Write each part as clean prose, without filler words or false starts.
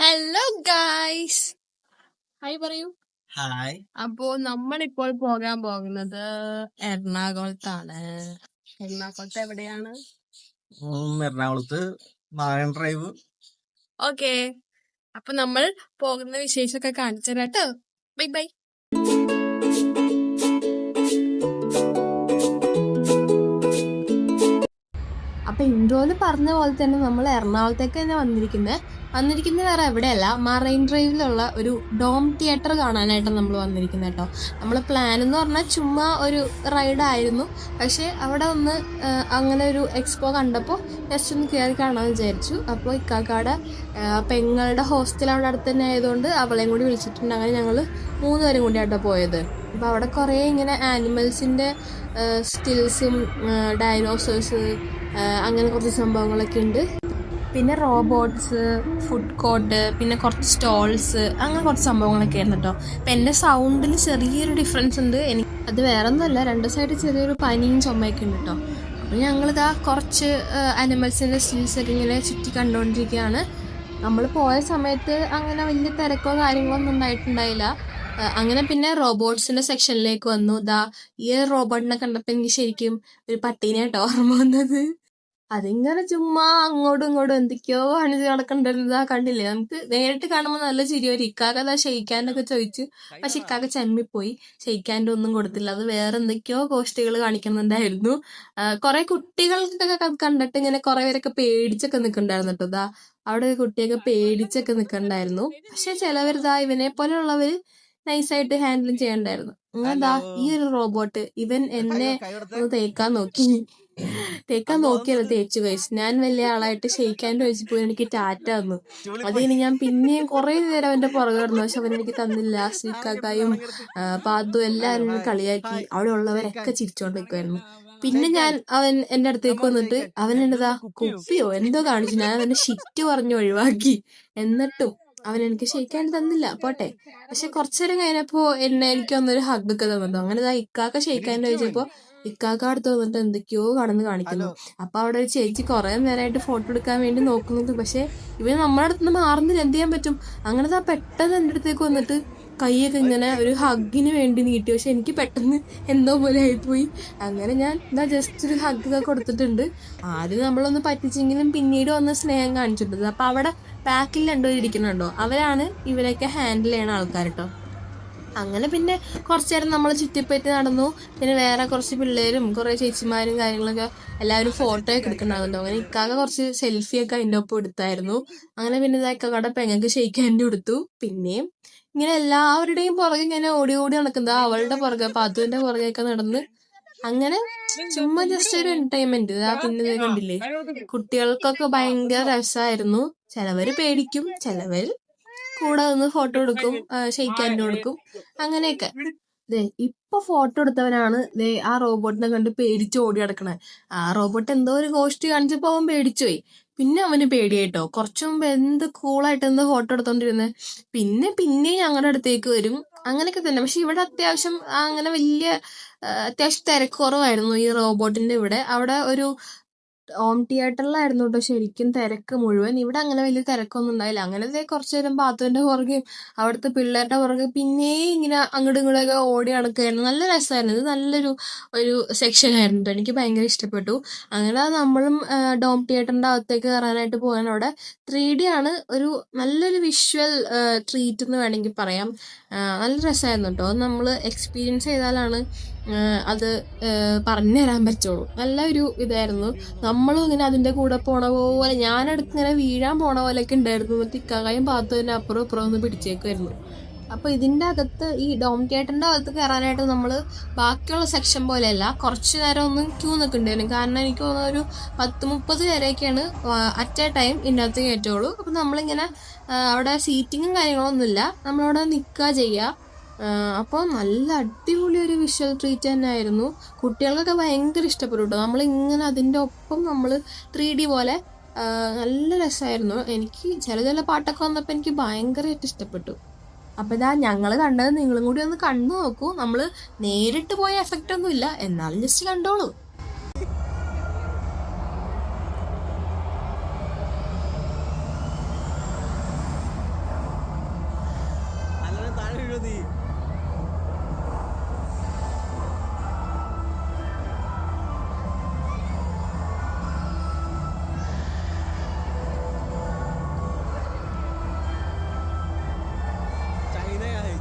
Hello guys, hi പറയൂ. Hi. അപ്പോ നമ്മളിപ്പോൾ പോകാൻ പോകുന്നത് എറണാകുളത്താണ്. എറണാകുളത്ത് എവിടെയാണ്? എറണാകുളത്ത് നാരായൺ ഡ്രൈവ്. ഓക്കെ, അപ്പൊ നമ്മൾ പോകുന്ന വിശേഷമൊക്കെ കാണിച്ചു തരാം കേട്ടോ. Bye bye. അപ്പൊ ഇൻട്രോയില് പറഞ്ഞ പോലെ തന്നെ നമ്മൾ എറണാകുളത്തേക്ക് തന്നെ വന്നിരിക്കുന്നത് വേറെ എവിടെയല്ല, മറൈൻ ഡ്രൈവിലുള്ള ഒരു ഡോം തിയേറ്റർ കാണാനായിട്ട് നമ്മൾ വന്നിരിക്കുന്നത് കേട്ടോ. നമ്മളെ പ്ലാൻ എന്ന് പറഞ്ഞാൽ ചുമ്മാ ഒരു റൈഡായിരുന്നു. പക്ഷേ അവിടെ ഒന്ന് അങ്ങനെ ഒരു എക്സ്പോ കണ്ടപ്പോൾ ജസ്റ്റ് ഒന്ന് കയറി കാണാമെന്ന് വിചാരിച്ചു. അപ്പോൾ ഇക്കാക്കാടെ പെങ്ങളുടെ ഹോസ്റ്റൽ അവിടെ അടുത്ത് തന്നെ ആയതുകൊണ്ട് അവളെയും കൂടി വിളിച്ചിട്ടുണ്ട്. അങ്ങനെ ഞങ്ങൾ 3 പേരും കൂടി ആട്ടോ പോയത്. അപ്പോൾ അവിടെ കുറേ ഇങ്ങനെ ആനിമൽസിൻ്റെ സ്റ്റിൽസും ഡൈനോസേഴ്സ് അങ്ങനെ കുറച്ച് സംഭവങ്ങളൊക്കെ ഉണ്ട്. പിന്നെ റോബോട്ട്സ്, ഫുഡ് കോർട്ട്, പിന്നെ കുറച്ച് സ്റ്റോൾസ്, അങ്ങനെ കുറച്ച് സംഭവങ്ങളൊക്കെ ആയിരുന്നു കേട്ടോ. അപ്പം എൻ്റെ സൗണ്ടിൽ ചെറിയൊരു ഡിഫറൻസ് ഉണ്ട്. എനിക്ക് അത് വേറെ ഒന്നുമല്ല, 2 സൈഡ് ചെറിയൊരു പനിയും ചുമയൊക്കെ ഉണ്ട് കേട്ടോ. അപ്പോൾ ഞങ്ങളിതാ കുറച്ച് ആനിമൽസിൻ്റെ സ്റ്റിൽസൊക്കെ ഇങ്ങനെ ചുറ്റി കണ്ടുകൊണ്ടിരിക്കുകയാണ്. നമ്മൾ പോയ സമയത്ത് അങ്ങനെ വലിയ തിരക്കോ കാര്യങ്ങളോ ഒന്നും ഉണ്ടായിട്ടുണ്ടായില്ല. അങ്ങനെ പിന്നെ റോബോട്ട്സിന്റെ സെക്ഷനിലേക്ക് വന്നു. ഈ റോബോട്ടിനെ കണ്ടപ്പോൾ എനിക്ക് ശരിക്കും ഒരു പട്ടീനെ കേട്ടോ ഓർമ്മ വന്നത്. അതിങ്ങനെ ചുമ്മാ അങ്ങോട്ടും ഇങ്ങോട്ടും എന്തൊക്കെയോ കാണിച്ച് നടക്കണ്ടായിരുന്നതാ, കണ്ടില്ലേ? നമുക്ക് നേരിട്ട് കാണുമ്പോൾ നല്ല ചിരി വരും. ഇക്കാക്ക അതാ ഷെയ്ക്കാനൊക്കെ ചോദിച്ചു, പക്ഷെ ഇക്കാക്ക ചെമ്മിപ്പോയി, ഷെയ്ക്കാൻ്റെ ഒന്നും കൊടുത്തില്ല. അത് വേറെ എന്തൊക്കെയോ കോഷ്ടികൾ കാണിക്കുന്നുണ്ടായിരുന്നു. കുറെ കുട്ടികൾക്കൊക്കെ കണ്ടിട്ട് ഇങ്ങനെ കുറെ പേരൊക്കെ പേടിച്ചൊക്കെ നിൽക്കണ്ടായിരുന്നു കേട്ടോ. അവിടെ കുട്ടിയൊക്കെ പേടിച്ചൊക്കെ നിൽക്കണ്ടായിരുന്നു. പക്ഷെ ചിലവരിതാ ഇവനെ പോലെയുള്ളവര് നൈസായിട്ട് ഹാൻഡിൽ ചെയ്യണ്ടായിരുന്നു. അങ്ങനെന്താ ഈ ഒരു റോബോട്ട് ഇവൻ എന്നെ ഒന്ന് തേക്കാൻ നോക്കിയല്ല തേച്ചു കഴിച്ചു. ഞാൻ വലിയ ആളായിട്ട് ഷെയ്ക്കാൻ്റെ വെച്ചപ്പോൾ എനിക്ക് ടാറ്റ തന്നു. അതിന് ഞാൻ പിന്നെയും കുറെ നേരം അവന്റെ പുറകെ കിടന്നു. പക്ഷെ അവൻ എനിക്ക് തന്നില്ല. ശ്രീക്കാക്കായും പാത്തും എല്ലാവരും കളിയാക്കി. അവിടെ ഉള്ളവരൊക്കെ ചിരിച്ചോണ്ട് നിൽക്കുമായിരുന്നു. പിന്നെ അവൻ എന്റെ അടുത്തേക്ക് വന്നിട്ട് അവൻ എന്നതാ കുപ്പിയോ എന്തോ കാണിച്ചു. ഞാൻ അവന്റെ ഷിറ്റ് പറഞ്ഞു ഒഴിവാക്കി. എന്നിട്ടും അവൻ എനിക്ക് ഷെയ്ക്കാൻ തന്നില്ല. പോട്ടെ. പക്ഷെ കുറച്ചേരം കഴിഞ്ഞപ്പോ എനിക്ക് വന്നൊരു ഹഗ് ഒക്കെ തന്നിട്ടു. അങ്ങനെ ഇക്കാക്ക ഷെയ്ക്കാൻ ചോദിച്ചപ്പോ ഇക്കാക്ക അടുത്ത് വന്നിട്ട് എന്തൊക്കെയോ കടന്ന് കാണിക്കുന്നു. അപ്പൊ അവിടെ ഒരു ചേച്ചി കുറെ നേരമായിട്ട് ഫോട്ടോ എടുക്കാൻ വേണ്ടി നോക്കുന്നുണ്ട്. പക്ഷെ ഇവന് നമ്മുടെ അടുത്ത് മാറുന്നില്ല. എന്ത് ചെയ്യാൻ പറ്റും? അങ്ങനെ പെട്ടെന്ന് എൻ്റെ അടുത്തേക്ക് വന്നിട്ട് കൈയൊക്കെ ഇങ്ങനെ ഒരു ഹഗ്ഗിന് വേണ്ടി നീട്ടി. പക്ഷെ എനിക്ക് പെട്ടെന്ന് എന്തോ പോലെ ആയിപ്പോയി. അങ്ങനെ ഞാൻ ജസ്റ്റ് ഒരു ഹഗ്ഗൊക്കെ കൊടുത്തിട്ടുണ്ട്. ആദ്യം നമ്മളൊന്ന് പറ്റിച്ചെങ്കിലും പിന്നീട് വന്ന് സ്നേഹം കാണിച്ചിട്ടുണ്ട്. അപ്പൊ അവിടെ ബാക്കിൽ 2 പേര് ഇരിക്കുന്നുണ്ടോ, അവരാണ് ഇവരൊക്കെ ഹാൻഡിൽ ചെയ്യണ ആൾക്കാർ കേട്ടോ. അങ്ങനെ പിന്നെ കുറച്ചു നേരം നമ്മൾ ചുറ്റിപ്പറ്റി നടന്നു. പിന്നെ വേറെ കുറച്ച് പിള്ളേരും കുറേ ചേച്ചിമാരും കാര്യങ്ങളൊക്കെ എല്ലാവരും ഫോട്ടോ ഒക്കെ എടുക്കണ്ടാവുന്നുണ്ടോ. അങ്ങനെ ഇക്കാക്ക കുറച്ച് സെൽഫിയൊക്കെ അതിൻ്റെ ഒപ്പം എടുത്തായിരുന്നു. അങ്ങനെ പിന്നെ ഇക്കാക്കയുടെ പെങ്ങൾക്ക് ഷെയ്ക്കാൻ്റെ കൊടുത്തു. പിന്നെയും ഇങ്ങനെ എല്ലാവരുടെയും പുറകെ ഇങ്ങനെ ഓടി നടക്കുന്നത്, അവളുടെ പുറകെ പാത്തുവിന്റെ പുറകെയൊക്കെ നടന്ന് അങ്ങനെ ചുമ്മാ ജസ്റ്റ് ഒരു എന്റർടൈൻമെന്റ്. പിന്നെ കണ്ടില്ലേ, കുട്ടികൾക്കൊക്കെ ഭയങ്കര രസമായിരുന്നു. ചിലവര് പേടിക്കും, ചിലവര് കൂടെ നിന്ന് ഫോട്ടോ എടുക്കും, ഷെയ്ക്കാൻ്റെ കൊടുക്കും, അങ്ങനെയൊക്കെ. ഇപ്പൊ ഫോട്ടോ എടുത്തവനാണ് ആ റോബോട്ടിനെ കണ്ട് പേടിച്ച് ഓടി നടക്കണേ. ആ റോബോട്ട് എന്തോ ഒരു കോസ്റ്റ് കാണിച്ചപ്പോ അവൻ പേടിച്ചുപോയി. പിന്നെ അവന് പേടിയായിട്ടോ. കുറച്ചു മുമ്പ് എന്ത് കൂളായിട്ട് എന്തോ ഫോട്ടോ എടുത്തോണ്ടിരുന്നത്. പിന്നെ ഞങ്ങളുടെ അടുത്തേക്ക് വരും, അങ്ങനെയൊക്കെ തന്നെ. പക്ഷെ ഇവിടെ അത്യാവശ്യം അങ്ങനെ അത്യാവശ്യം തിരക്ക് കുറവായിരുന്നു ഈ റോബോട്ടിന്റെ ഇവിടെ. അവിടെ ഒരു ഹോം തിയേറ്ററിലായിരുന്നു കേട്ടോ ശരിക്കും തിരക്ക് മുഴുവൻ. ഇവിടെ അങ്ങനെ വലിയ തിരക്കൊന്നും ഉണ്ടായില്ല. അങ്ങനത്തെ കുറച്ചു നേരം പാത്തുവിന്റെ പുറകെയും അവിടുത്തെ പിള്ളേരുടെ പുറകെ പിന്നെയും ഇങ്ങനെ അങ്ങോട്ടും ഇങ്ങോട്ടൊക്കെ ഓടി നടക്കുകയായിരുന്നു. നല്ല രസമായിരുന്നു. ഇത് നല്ലൊരു സെക്ഷൻ ആയിരുന്നു കേട്ടോ. എനിക്ക് ഭയങ്കര ഇഷ്ടപ്പെട്ടു. അങ്ങനെ നമ്മളും ഡോം തിയേറ്ററിന്റെ അകത്തേക്ക് കയറാനായിട്ട് പോകാൻ അവിടെ 3D ആണ്. ഒരു നല്ലൊരു വിഷ്വൽ ട്രീറ്റ് എന്ന് വേണമെങ്കിൽ പറയാം. നല്ല രസമായിരുന്നു കേട്ടോ. അത് നമ്മൾ എക്സ്പീരിയൻസ് ചെയ്താലാണ് അത് പറഞ്ഞു തരാൻ പറ്റുള്ളൂ. നല്ലൊരു ഇതായിരുന്നു. നമ്മളും ഇങ്ങനെ അതിന്റെ കൂടെ പോണ പോലെ, ഞാനടുത്ത് ഇങ്ങനെ വീഴാൻ പോണ പോലെയൊക്കെ ഉണ്ടായിരുന്നു. ഇക്കാകായും പാത്തുവിന്റെ അപ്പുറം ഇപ്പുറം ഒന്ന് പിടിച്ചേക്കുമായിരുന്നു. അപ്പൊ ഇതിന്റെ അകത്ത് ഈ ഡോം തിയേറ്ററിന്റെ അകത്ത് കയറാനായിട്ട് നമ്മൾ ബാക്കിയുള്ള സെക്ഷൻ പോലെയല്ല, കുറച്ചു നേരം ഒന്ന് ക്യൂ നിൽക്കണ്ടായിരുന്നു. കാരണം എനിക്ക് തോന്നുന്ന ഒരു 10-30 പേരെയൊക്കെയാണ് അറ്റ് എ ടൈം ഇതിനകത്ത് കയറ്റുള്ളൂ. അപ്പൊ നമ്മളിങ്ങനെ അവിടെ സീറ്റിങ്ങും കാര്യങ്ങളൊന്നുമില്ല, നമ്മളവിടെ നിൽക്കുക ചെയ്യുക. അപ്പോൾ നല്ല അടിപൊളി ഒരു വിഷ്വൽ ട്രീറ്റ് തന്നെ ആയിരുന്നു. കുട്ടികൾക്കൊക്കെ ഭയങ്കര ഇഷ്ടപ്പെട്ടു കേട്ടോ. നമ്മളിങ്ങനെ അതിൻ്റെ ഒപ്പം നമ്മൾ 3D പോലെ നല്ല രസമായിരുന്നു. എനിക്ക് ചില പാട്ടൊക്കെ വന്നപ്പോൾ എനിക്ക് ഭയങ്കരമായിട്ട് ഇഷ്ടപ്പെട്ടു. അപ്പോൾ ഞങ്ങൾ കണ്ടത് നിങ്ങളും കൂടി ഒന്ന് കണ്ടു നോക്കൂ. നമ്മൾ നേരിട്ട് പോയ എഫക്റ്റ് ഒന്നും ഇല്ല, എന്നാലും ജസ്റ്റ് കണ്ടോളൂ. മതി.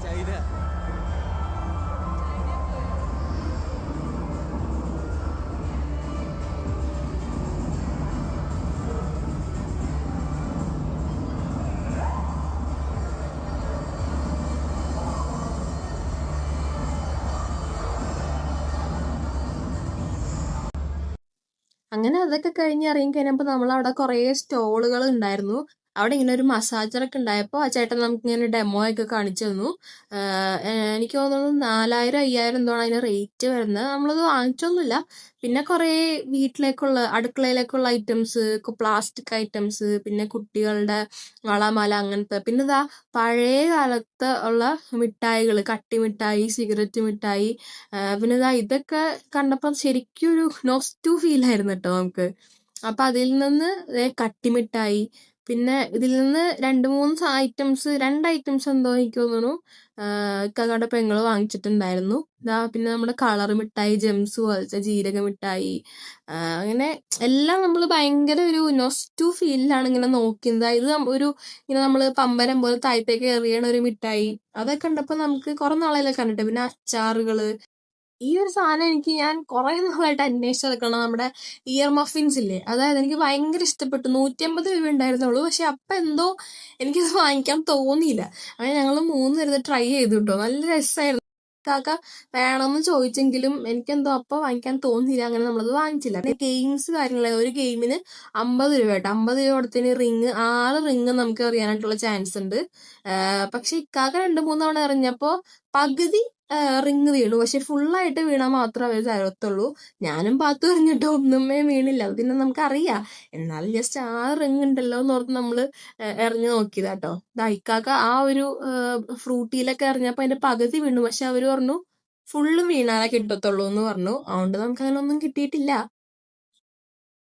ചൈന അങ്ങനെ അതൊക്കെ കഴിഞ്ഞ് ഇറങ്ങി കഴിഞ്ഞപ്പോൾ നമ്മളവിടെ കുറേ സ്റ്റോളുകൾ ഉണ്ടായിരുന്നു. അവിടെ ഇങ്ങനെ ഒരു മസാജറൊക്കെ ഉണ്ടായപ്പോൾ ആ ചേട്ടൻ നമുക്ക് ഇങ്ങനെ ഡെമോ ഒക്കെ കാണിച്ചു തന്നു. എനിക്ക് തോന്നുന്നു 4000-5000 എന്തോണ് അതിന് റേറ്റ് വരുന്നത്. നമ്മളത് വാങ്ങിച്ചൊന്നുമില്ല. പിന്നെ കുറേ വീട്ടിലേക്കുള്ള അടുക്കളയിലേക്കുള്ള ഐറ്റംസ്, പ്ലാസ്റ്റിക് ഐറ്റംസ്, പിന്നെ കുട്ടികളുടെ വളമാല അങ്ങനത്തെ, പിന്നെ ഇതാ പഴയ കാലത്ത് ഉള്ള മിഠായികൾ, കട്ടി മിഠായി, സിഗരറ്റ് മിഠായി, പിന്നെ ഇതാ ഇതൊക്കെ കണ്ടപ്പോൾ ശരിക്കും ഒരു നൊസ്റ്റു ഫീൽ ആയിരുന്നു കേട്ടോ നമുക്ക്. അപ്പൊ അതിൽ നിന്ന് കട്ടിമിഠായി, പിന്നെ ഇതിൽ നിന്ന് 2 ഐറ്റംസ് എന്തോ എനിക്ക് തോന്നുന്നു ഇക്കാക്കയുടെ പെങ്ങള് വാങ്ങിച്ചിട്ടുണ്ടായിരുന്നു. പിന്നെ നമ്മുടെ കളർ മിഠായി, ജെംസ് പോലത്തെ ജീരക മിഠായി, അങ്ങനെ എല്ലാം നമ്മൾ ഭയങ്കര ഒരു നൊസ്റ്റു ഫീലിലാണ് ഇങ്ങനെ നോക്കുന്നത്. ഇത് ഇങ്ങനെ നമ്മള് പമ്പരം പോലെ താഴത്തേക്ക് എറിയണ ഒരു മിഠായി, അതൊക്കെ കണ്ടപ്പോ നമുക്ക് കുറെ നാളെ കണ്ടിട്ട്. പിന്നെ അച്ചാറുകള്, ഈ ഒരു സാധനം ഞാൻ കുറെ നാളായിട്ട് അന്വേഷിച്ച് നടക്കണം. നമ്മുടെ ഇയർ മഫിൻസ് ഇല്ലേ, അതായത് എനിക്ക് ഭയങ്കര ഇഷ്ടപ്പെട്ടു. 150 രൂപ ഉണ്ടായിരുന്നുള്ളൂ. പക്ഷെ അപ്പൊ എന്തോ എനിക്കത് വാങ്ങിക്കാൻ തോന്നിയില്ല. അങ്ങനെ ഞങ്ങൾ 3 പേര് ട്രൈ ചെയ്തു കേട്ടോ. നല്ല രസമായിരുന്നു. കാക്ക വേണമെന്ന് ചോദിച്ചെങ്കിലും എനിക്കെന്തോ അപ്പൊ വാങ്ങിക്കാൻ തോന്നിയില്ല. അങ്ങനെ നമ്മളത് വാങ്ങിച്ചില്ല. പിന്നെ ഗെയിംസ് കാര്യങ്ങളെ, ഒരു ഗെയിമിന് 50 രൂപ കേട്ടോ. 50 രൂപ കൊടുത്തിന് 6 റിങ് നമുക്ക് എറിയാനായിട്ടുള്ള ചാൻസ് ഉണ്ട്. പക്ഷെ ഇക്കാക്ക 2-3 തവണ എറിഞ്ഞപ്പോ പകുതി റിങ് വീണു. പക്ഷെ ഫുള്ളായിട്ട് വീണാൽ മാത്രമേ അവർ തരത്തുള്ളൂ. ഞാനും പാത്തു എറിഞ്ഞിട്ട് ഒന്നുമേ വീണില്ല. അത് പിന്നെ നമുക്കറിയാം. എന്നാലും ജസ്റ്റ് 6 റിങ് ഉണ്ടല്ലോ എന്ന് ഓർത്ത് നമ്മള് എറിഞ്ഞു നോക്കിയതാട്ടോ. ഇക്കാക്ക ആ ഒരു ഫ്രൂട്ടിയിലൊക്കെ എറിഞ്ഞപ്പോ അതിന്റെ പകുതി വീണു. പക്ഷെ അവര് പറഞ്ഞു ഫുള്ള് വീണാലേ കിട്ടത്തുള്ളൂ എന്ന് പറഞ്ഞു. അതുകൊണ്ട് നമുക്ക് അങ്ങനെ ഒന്നും കിട്ടിയിട്ടില്ല.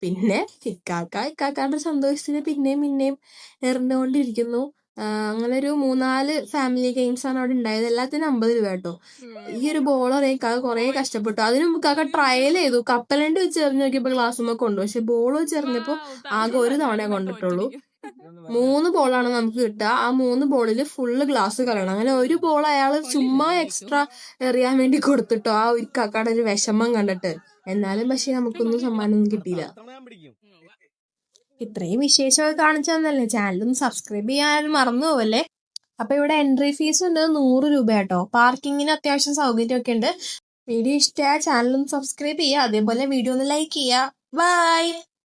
പിന്നെ ഇക്കാക്കാരുടെ സന്തോഷത്തിന് പിന്നെയും എറിഞ്ഞുകൊണ്ടിരിക്കുന്നു. അങ്ങനെ ഒരു 3-4 ഫാമിലി ഗെയിംസ് ആണ് അവിടെ ഉണ്ടായത്. എല്ലാത്തിനും 50 രൂപ കേട്ടോ. ഈ ഒരു ബോൾ എറിയാൻ കുറെ കഷ്ടപ്പെട്ടു. അതിന് മുമ്പ് ട്രയൽ ചെയ്തു. കപ്പലണ്ടി വെച്ച് എറിഞ്ഞു നോക്കിയപ്പോ ഗ്ലാസ്സുമ്മ കൊണ്ടു. പക്ഷെ ബോൾ വെച്ച് എറിഞ്ഞപ്പോ ആകെ ഒരു തവണ കൊണ്ടിട്ടുള്ളൂ. 3 ബോളാണ് നമുക്ക് കിട്ടുക. ആ 3 ബോളിൽ ഫുള്ള് ഗ്ലാസ് കളയണം. അങ്ങനെ ഒരു ബോൾ അയാള് ചുമ്മാ എക്സ്ട്രാ എറിയാൻ വേണ്ടി കൊടുത്തിട്ടോ. ആ ഒരു കാക്കയുടെ ഒരു വിഷമം കണ്ടിട്ട്. എന്നാലും പക്ഷെ നമുക്കൊന്നും സമ്മാനമൊന്നും കിട്ടിയില്ല. ഇത്രയും വിശേഷമൊക്കെ കാണിച്ചു തന്നല്ലേ, ചാനലൊന്ന് സബ്സ്ക്രൈബ് ചെയ്യാൻ മറന്നു പോവല്ലേ. അപ്പൊ ഇവിടെ എൻട്രി ഫീസ് ഉണ്ട് 100 രൂപ കേട്ടോ. പാർക്കിങ്ങിന് അത്യാവശ്യം സൗകര്യമൊക്കെ ഉണ്ട്. വീഡിയോ ഇഷ്ടമായ ചാനലൊന്ന് സബ്സ്ക്രൈബ് ചെയ്യുക. അതേപോലെ വീഡിയോ ഒന്ന് ലൈക്ക് ചെയ്യുക. ബൈ.